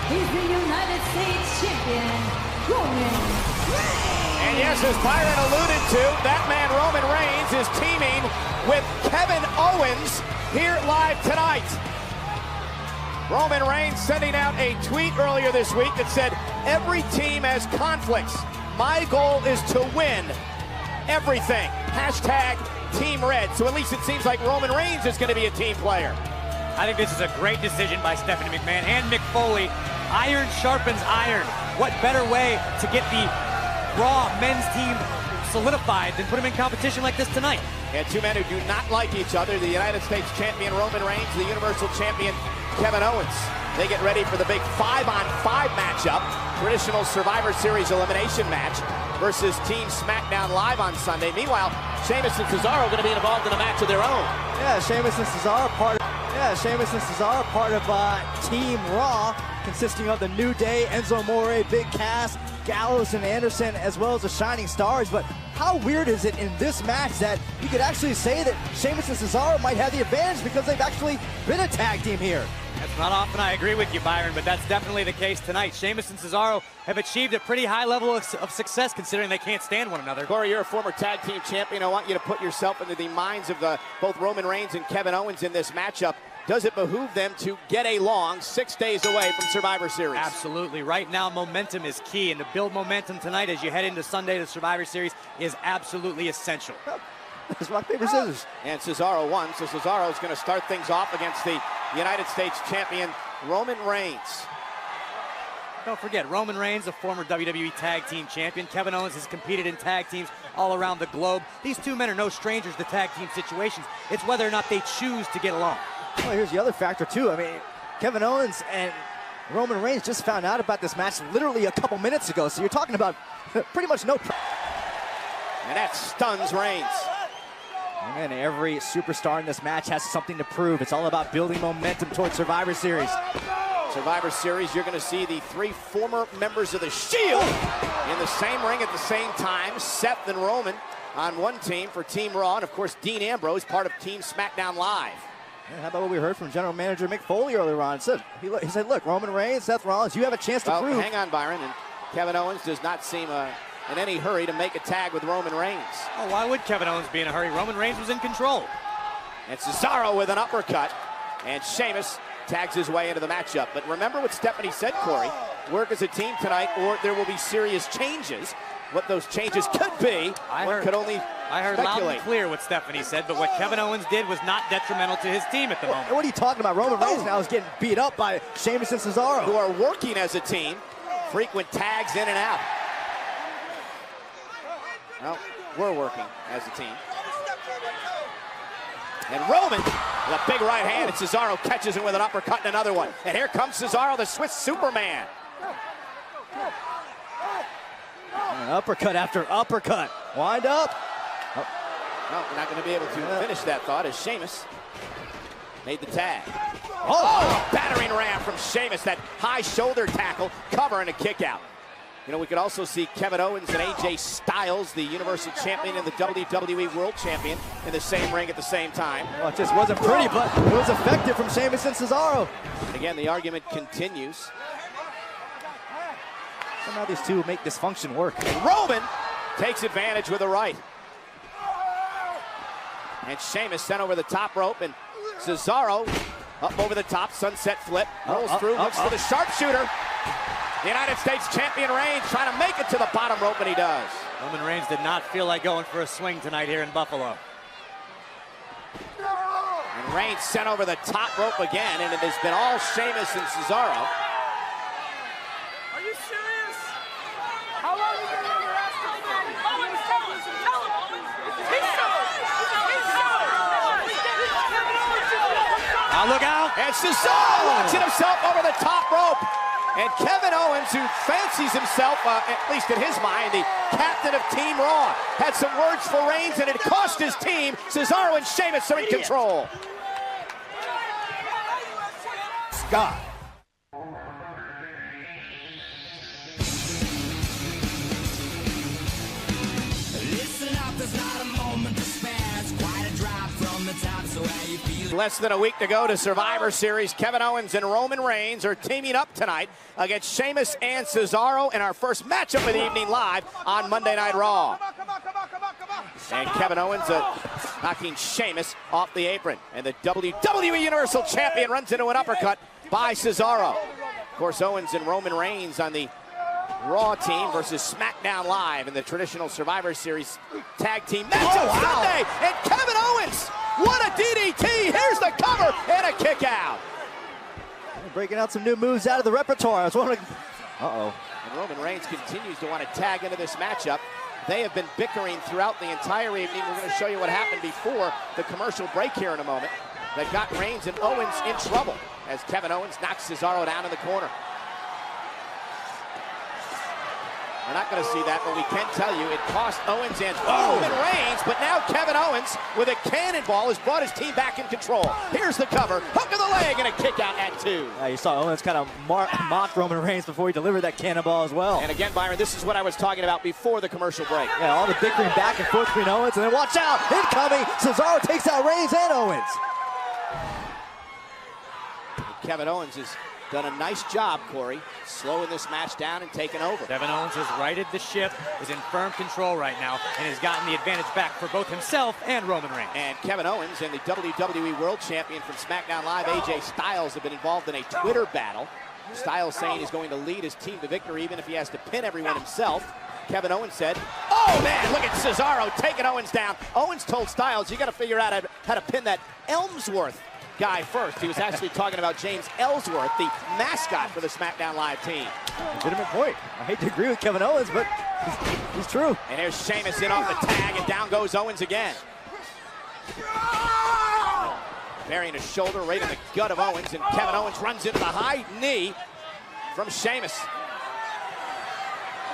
He's the United States Champion, Roman Reigns. And yes, as Byron alluded to, that man Roman Reigns is teaming with Kevin Owens here live tonight. Roman Reigns sending out a tweet earlier this week that said, every team has conflicts. My goal is to win everything. Hashtag Team Red. So at least it seems like Roman Reigns is going to be a team player. I think this is a great decision by Stephanie McMahon and Mick Foley. Iron sharpens iron. What better way to get the Raw men's team solidified than put them in competition like this tonight? And two men who do not like each other, the United States champion Roman Reigns, the Universal champion Kevin Owens. They get ready for the big 5-on-5 matchup, traditional Survivor Series elimination match versus Team SmackDown Live on Sunday. Meanwhile, Sheamus and Cesaro are going to be involved in a match of their own. Yeah, Sheamus and Cesaro part of Team Raw, consisting of the New Day, Enzo Amore, Big Cass, Gallows, and Anderson, as well as the Shining Stars. But how weird is it in this match that you could actually say that Sheamus and Cesaro might have the advantage because they've actually been a tag team here? That's not often I agree with you, Byron, but that's definitely the case tonight. Sheamus and Cesaro have achieved a pretty high level of success considering they can't stand one another. Corey, you're a former tag team champion. I want you to put yourself into the minds of both Roman Reigns and Kevin Owens in this matchup. Does it behoove them to get along 6 days away from Survivor Series? Absolutely. Right now, momentum is key, and to build momentum tonight as you head into Sunday to Survivor Series is absolutely essential. It's rock, paper, scissors. And Cesaro won, so Cesaro is going to start things off against the United States champion, Roman Reigns. Don't forget, Roman Reigns, a former WWE Tag Team Champion. Kevin Owens has competed in tag teams all around the globe. These two men are no strangers to tag team situations. It's whether or not they choose to get along. Well, here's the other factor, too. I mean, Kevin Owens and Roman Reigns just found out about this match literally a couple minutes ago, so you're talking about pretty much no... And that stuns Reigns. And every superstar in this match has something to prove. It's all about building momentum towards Survivor Series. Survivor Series, you're going to see the three former members of the Shield in the same ring at the same time. Seth and Roman on one team for Team Raw, and of course Dean Ambrose, part of Team SmackDown Live. And how about what we heard from General Manager Mick Foley earlier on? He said, look, Roman Reigns, Seth Rollins, you have a chance to prove. Hang on, Byron. And Kevin Owens does not seem in any hurry to make a tag with Roman Reigns. Oh, why would Kevin Owens be in a hurry? Roman Reigns was in control. And Cesaro with an uppercut. And Sheamus tags his way into the matchup. But remember what Stephanie said, Corey. Work as a team tonight, or there will be serious changes. What those changes could be, I heard loud and clear what Stephanie said, but what Kevin Owens did was not detrimental to his team at the moment. What are you talking about? Roman Reigns now is getting beat up by Sheamus and Cesaro, who are working as a team. Frequent tags in and out. Well, we're working as a team. And Roman with a big right hand, and Cesaro catches him with an uppercut and another one. And here comes Cesaro, the Swiss Superman. And uppercut after uppercut. Wind up. Oh. No, we're not going to be able to finish that thought as Sheamus made the tag. Oh, a battering ram from Sheamus, that high shoulder tackle, cover and a kick out. You know, we could also see Kevin Owens and AJ Styles, the Universal Champion and the WWE World Champion, in the same ring at the same time. Well, it just wasn't pretty, but it was effective from Sheamus and Cesaro. And again, the argument continues. Somehow these two make this function work. And Roman takes advantage with a right. And Sheamus sent over the top rope, and Cesaro up over the top, sunset flip, rolls through, looks for the sharpshooter. The United States champion Reigns trying to make it to the bottom rope, and he does. Roman Reigns did not feel like going for a swing tonight here in Buffalo. And Reigns sent over the top rope again, and it has been all Sheamus and Cesaro. Are you serious? How long are you going to be asking for? Owens, tell him. He's Now look out. And Cesaro launching himself over the top rope. And Kevin Owens, who fancies himself, at least in his mind, the captain of Team Raw, had some words for Reigns, and it cost his team. Cesaro and Sheamus are in control. Scott. Listen up, there's not a moment to spare. It's quite a drop from the top, so Less than a week to go to Survivor Series. Kevin Owens and Roman Reigns are teaming up tonight against Sheamus and Cesaro in our first matchup of the evening live on Monday Night Raw. And Kevin Owens knocking Sheamus off the apron. And the WWE Universal Champion runs into an uppercut by Cesaro. Of course, Owens and Roman Reigns on the Raw team versus SmackDown Live in the traditional Survivor Series tag team matchup Sunday. And Kevin Owens, what a DDT! Here's the cover and a kick out. Breaking out some new moves out of the repertoire. I was wondering. And Roman Reigns continues to want to tag into this matchup. They have been bickering throughout the entire evening. We're going to show you what happened before the commercial break here in a moment. That got Reigns and Owens in trouble as Kevin Owens knocks Cesaro down in the corner. We're not going to see that, but we can tell you it cost Owens and Roman Reigns, but now Kevin Owens with a cannonball has brought his team back in control. Here's the cover, hook of the leg, and a kick out at 2. You saw Owens kind of mock Roman Reigns before he delivered that cannonball as well. And again, Byron, this is what I was talking about before the commercial break. Yeah, all the bickering back and forth between Owens, and then watch out, incoming, Cesaro takes out Reigns and Owens. Kevin Owens has done a nice job, Corey, slowing this match down and taking over. Kevin Owens has righted the ship, is in firm control right now, and has gotten the advantage back for both himself and Roman Reigns. And Kevin Owens and the WWE World Champion from SmackDown Live, AJ Styles, have been involved in a Twitter battle. Styles saying he's going to lead his team to victory even if he has to pin everyone himself. Kevin Owens said, oh man, look at Cesaro taking Owens down. Owens told Styles, you got to figure out how to pin that Elmsworth guy first. He was actually talking about James Ellsworth, the mascot for the SmackDown Live team. Legitimate point. I hate to agree with Kevin Owens, but he's true. And here's Sheamus in off the tag, and down goes Owens again. Burying a shoulder right in the gut of Owens, and Kevin Owens runs into the high knee from Sheamus.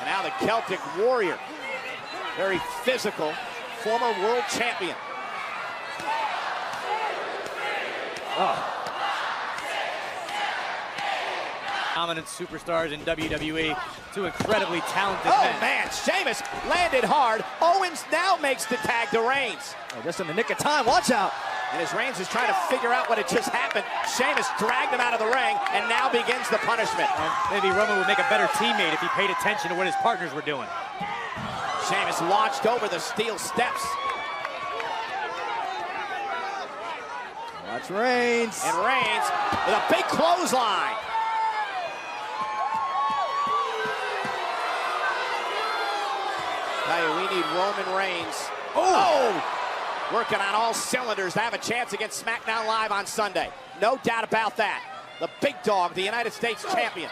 And now the Celtic Warrior, very physical, former world champion. Dominant superstars in WWE, two incredibly talented men. Oh man, Sheamus landed hard. Owens now makes the tag to Reigns. Just in the nick of time, watch out. And as Reigns is trying to figure out what had just happened, Sheamus dragged him out of the ring and now begins the punishment. And maybe Roman would make a better teammate if he paid attention to what his partners were doing. Sheamus launched over the steel steps. Watch Reigns. And Reigns with a big clothesline. Tell you, we need Roman Reigns. Working on all cylinders to have a chance against SmackDown Live on Sunday. No doubt about that. The big dog, the United States champion.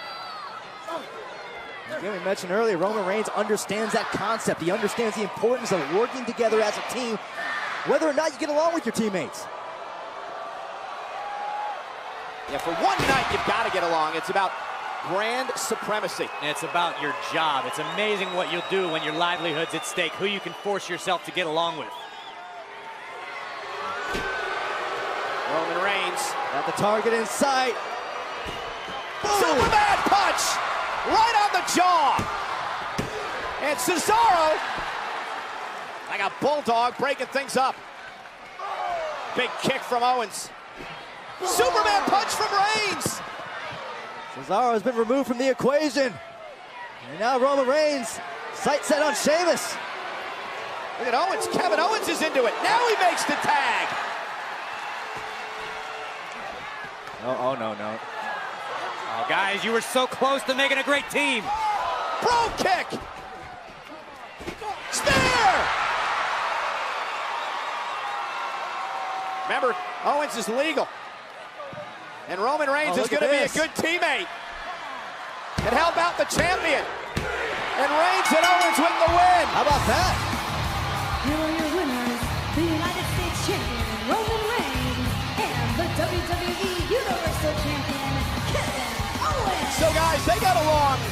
Again, we mentioned earlier, Roman Reigns understands that concept. He understands the importance of working together as a team, whether or not you get along with your teammates. Yeah, for one night, you've got to get along. It's about brand supremacy. And it's about your job. It's amazing what you'll do when your livelihood's at stake, who you can force yourself to get along with. Roman Reigns. Got the target in sight. Superman punch! Right on the jaw! And Cesaro, like a bulldog, breaking things up. Big kick from Owens. Superman punch from Reigns! Cesaro has been removed from the equation. And now Roman Reigns, sight set on Sheamus. Look at Owens. Kevin Owens is into it. Now he makes the tag. Oh, no. Oh, guys, you were so close to making a great team. Bro kick. Spear! Remember, Owens is legal. And Roman Reigns is going to be a good teammate. And help out the champion. And Reigns and Owens with the win. How about that? Here are your winners, the United States Champion, Roman Reigns, and the WWE Universal Champion, Kevin Owens. So guys, they got along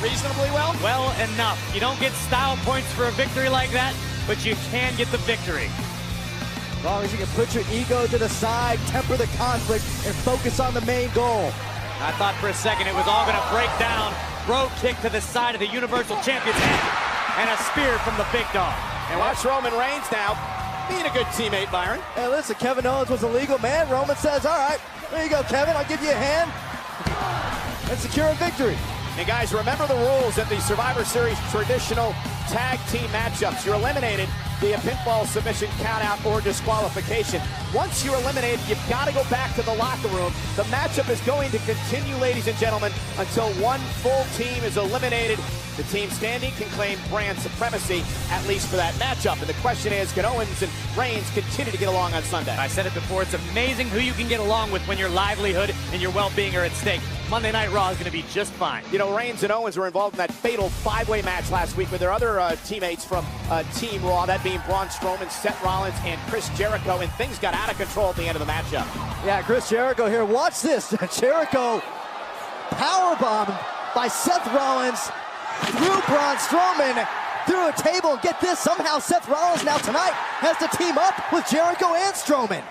reasonably well. Well enough. You don't get style points for a victory like that, but you can get the victory. As long as you can put your ego to the side, temper the conflict, and focus on the main goal. I thought for a second it was all going to break down. Bro kick to the side of the Universal Champion's head, and a spear from the big dog. And watch Roman Reigns now being a good teammate, Byron. Hey, listen, Kevin Owens was a legal man. Roman says, all right, there you go, Kevin. I'll give you a hand and secure a victory. And guys, remember the rules in the Survivor Series traditional tag team matchups. You're eliminated via pinfall, submission, countout, or disqualification. Once you're eliminated, you've got to go back to the locker room. The matchup is going to continue, ladies and gentlemen, until one full team is eliminated. The team standing can claim brand supremacy, at least for that matchup. And the question is, can Owens and Reigns continue to get along on Sunday? I said it before, it's amazing who you can get along with when your livelihood and your well-being are at stake. Monday Night Raw is going to be just fine. You know, Reigns and Owens were involved in that fatal five-way match last week with their other teammates from Team Raw, that being Braun Strowman, Seth Rollins, and Chris Jericho, and things got out of control at the end of the matchup. Yeah, Chris Jericho here. Watch this. Jericho powerbombed by Seth Rollins through Braun Strowman, through a table. Get this, somehow Seth Rollins now tonight has to team up with Jericho and Strowman.